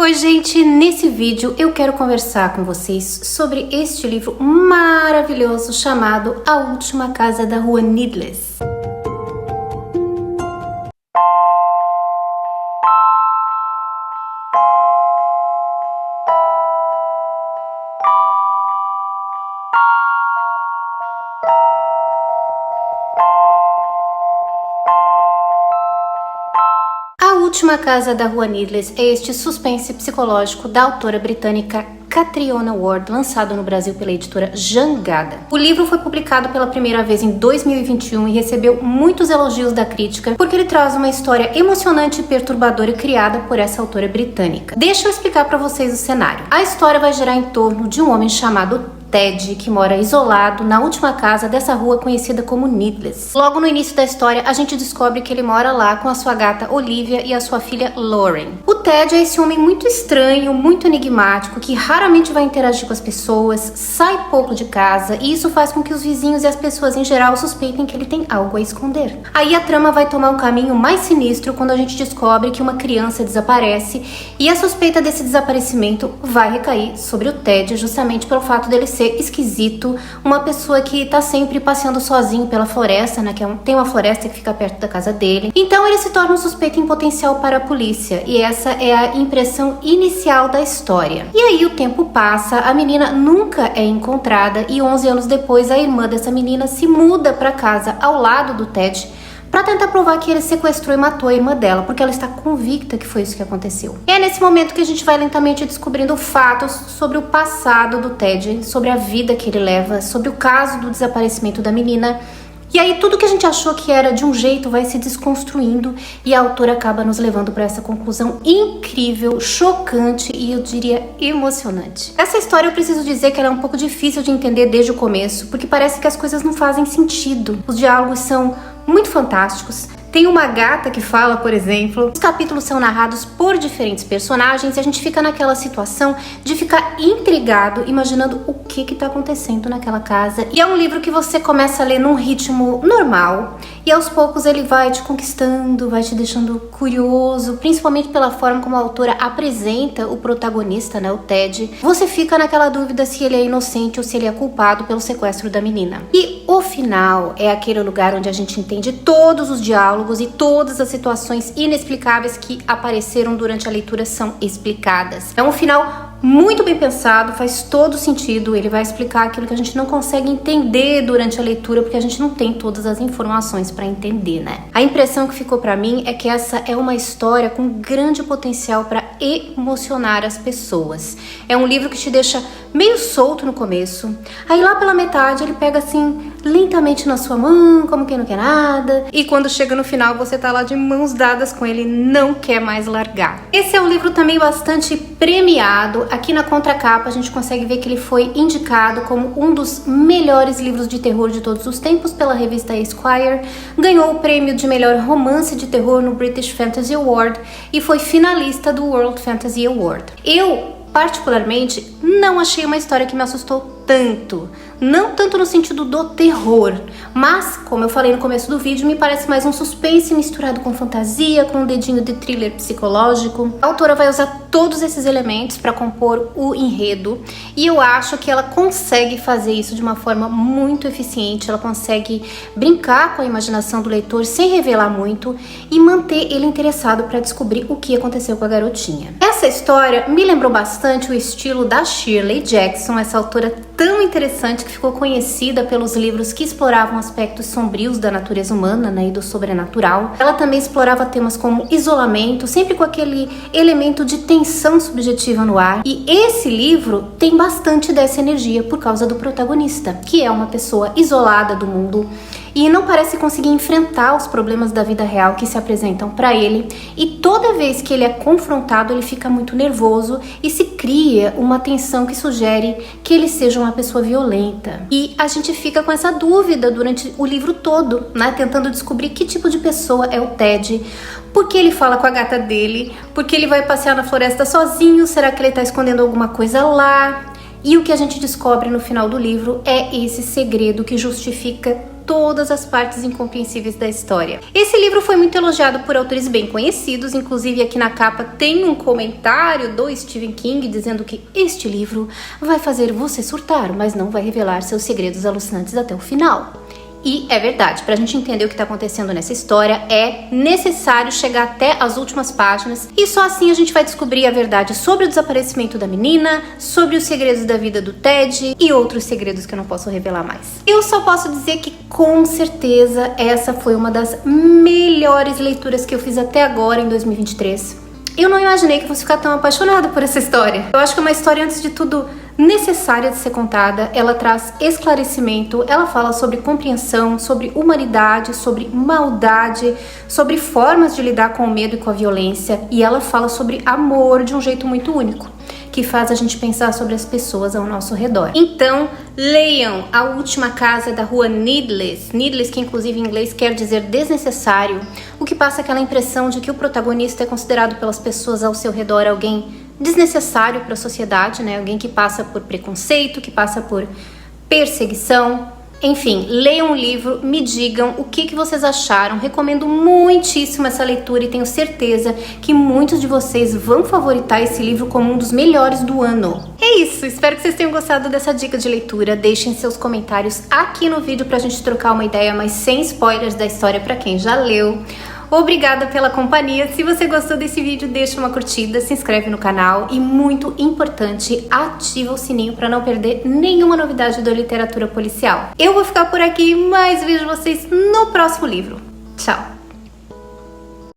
Oi gente, nesse vídeo eu quero conversar com vocês sobre este livro maravilhoso chamado A Última Casa da Rua Needless. A Última Casa da Rua Needless é este suspense psicológico da autora britânica Catriona Ward, lançado no Brasil pela editora Jangada. O livro foi publicado pela primeira vez em 2021 e recebeu muitos elogios da crítica porque ele traz uma história emocionante e perturbadora criada por essa autora britânica. Deixa eu explicar para vocês o cenário. A história vai girar em torno de um homem chamado Ted, que mora isolado na última casa dessa rua conhecida como Needless. Logo no início da história, a gente descobre que ele mora lá com a sua gata Olivia e a sua filha Lauren. O Ted é esse homem muito estranho, muito enigmático, que raramente vai interagir com as pessoas, sai pouco de casa, e isso faz com que os vizinhos e as pessoas em geral suspeitem que ele tem algo a esconder. Aí a trama vai tomar um caminho mais sinistro quando a gente descobre que uma criança desaparece, e a suspeita desse desaparecimento vai recair sobre o Ted, justamente pelo fato dele ser esquisito, uma pessoa que tá sempre passeando sozinho pela floresta, né, tem uma floresta que fica perto da casa dele. Então ele se torna um suspeito em potencial para a polícia, e essa é a impressão inicial da história. E aí o tempo passa, a menina nunca é encontrada e 11 anos depois a irmã dessa menina se muda para casa ao lado do Ted para tentar provar que ele sequestrou e matou a irmã dela, porque ela está convicta que foi isso que aconteceu. E é nesse momento que a gente vai lentamente descobrindo fatos sobre o passado do Ted, sobre a vida que ele leva, sobre o caso do desaparecimento da menina. E aí tudo que a gente achou que era de um jeito vai se desconstruindo e a autora acaba nos levando para essa conclusão incrível, chocante e eu diria emocionante. Essa história eu preciso dizer que ela é um pouco difícil de entender desde o começo, porque parece que as coisas não fazem sentido. Os diálogos são muito fantásticos. Tem uma gata que fala, por exemplo. Os capítulos são narrados por diferentes personagens e a gente fica naquela situação de ficar intrigado, imaginando o que tá acontecendo naquela casa. E é um livro que você começa a ler num ritmo normal e aos poucos ele vai te conquistando, vai te deixando curioso, principalmente pela forma como a autora apresenta o protagonista, né, o Ted. Você fica naquela dúvida se ele é inocente ou se ele é culpado pelo sequestro da menina. E o final é aquele lugar onde a gente entende todos os diálogos e todas as situações inexplicáveis que apareceram durante a leitura são explicadas. É um final muito bem pensado, faz todo sentido, ele vai explicar aquilo que a gente não consegue entender durante a leitura, porque a gente não tem todas as informações para entender, né? A impressão que ficou para mim é que essa é uma história com grande potencial para emocionar as pessoas. É um livro que te deixa meio solto no começo, aí lá pela metade ele pega assim lentamente na sua mão, como quem não quer nada, e quando chega no final você tá lá de mãos dadas com ele, não quer mais largar. Esse é um livro também bastante premiado. Aqui na contracapa a gente consegue ver que ele foi indicado como um dos melhores livros de terror de todos os tempos pela revista Esquire, ganhou o prêmio de melhor romance de terror no British Fantasy Award e foi finalista do World Fantasy Award. Eu, particularmente, não achei uma história que me assustou tanto. Não tanto no sentido do terror, mas, como eu falei no começo do vídeo, me parece mais um suspense misturado com fantasia, com um dedinho de thriller psicológico. A autora vai usar todos esses elementos para compor o enredo e eu acho que ela consegue fazer isso de uma forma muito eficiente. Ela consegue brincar com a imaginação do leitor sem revelar muito e manter ele interessado para descobrir o que aconteceu com a garotinha. Essa história me lembrou bastante o estilo da Shirley Jackson, essa autora tão interessante que ficou conhecida pelos livros que exploravam aspectos sombrios da natureza humana, né, e do sobrenatural. Ela também explorava temas como isolamento, sempre com aquele elemento de tensão subjetiva no ar. E esse livro tem bastante dessa energia por causa do protagonista, que é uma pessoa isolada do mundo e não parece conseguir enfrentar os problemas da vida real que se apresentam para ele, e toda vez que ele é confrontado ele fica muito nervoso e se cria uma tensão que sugere que ele seja uma pessoa violenta. E a gente fica com essa dúvida durante o livro todo, né, tentando descobrir que tipo de pessoa é o Ted, por que ele fala com a gata dele, por que ele vai passear na floresta sozinho, será que ele tá escondendo alguma coisa lá? E o que a gente descobre no final do livro é esse segredo que justifica todas as partes incompreensíveis da história. Esse livro foi muito elogiado por autores bem conhecidos, inclusive aqui na capa tem um comentário do Stephen King dizendo que este livro vai fazer você surtar, mas não vai revelar seus segredos alucinantes até o final. E é verdade, para a gente entender o que está acontecendo nessa história, é necessário chegar até as últimas páginas e só assim a gente vai descobrir a verdade sobre o desaparecimento da menina, sobre os segredos da vida do Ted e outros segredos que eu não posso revelar mais. Eu só posso dizer que com certeza essa foi uma das melhores leituras que eu fiz até agora em 2023. Eu não imaginei que eu fosse ficar tão apaixonada por essa história. Eu acho que é uma história, antes de tudo, necessária de ser contada. Ela traz esclarecimento, ela fala sobre compreensão, sobre humanidade, sobre maldade, sobre formas de lidar com o medo e com a violência, e ela fala sobre amor de um jeito muito único, que faz a gente pensar sobre as pessoas ao nosso redor. Então, leiam A Última Casa da Rua Needless, que inclusive em inglês quer dizer desnecessário, o que passa aquela impressão de que o protagonista é considerado pelas pessoas ao seu redor alguém desnecessário para a sociedade, né? Alguém que passa por preconceito, que passa por perseguição. Enfim, leiam o livro, me digam o que vocês acharam. Recomendo muitíssimo essa leitura e tenho certeza que muitos de vocês vão favoritar esse livro como um dos melhores do ano. É isso, espero que vocês tenham gostado dessa dica de leitura. Deixem seus comentários aqui no vídeo pra gente trocar uma ideia, mas sem spoilers da história para quem já leu. Obrigada pela companhia. Se você gostou desse vídeo, deixa uma curtida, se inscreve no canal e, muito importante, ativa o sininho para não perder nenhuma novidade da literatura policial. Eu vou ficar por aqui, mas vejo vocês no próximo livro. Tchau!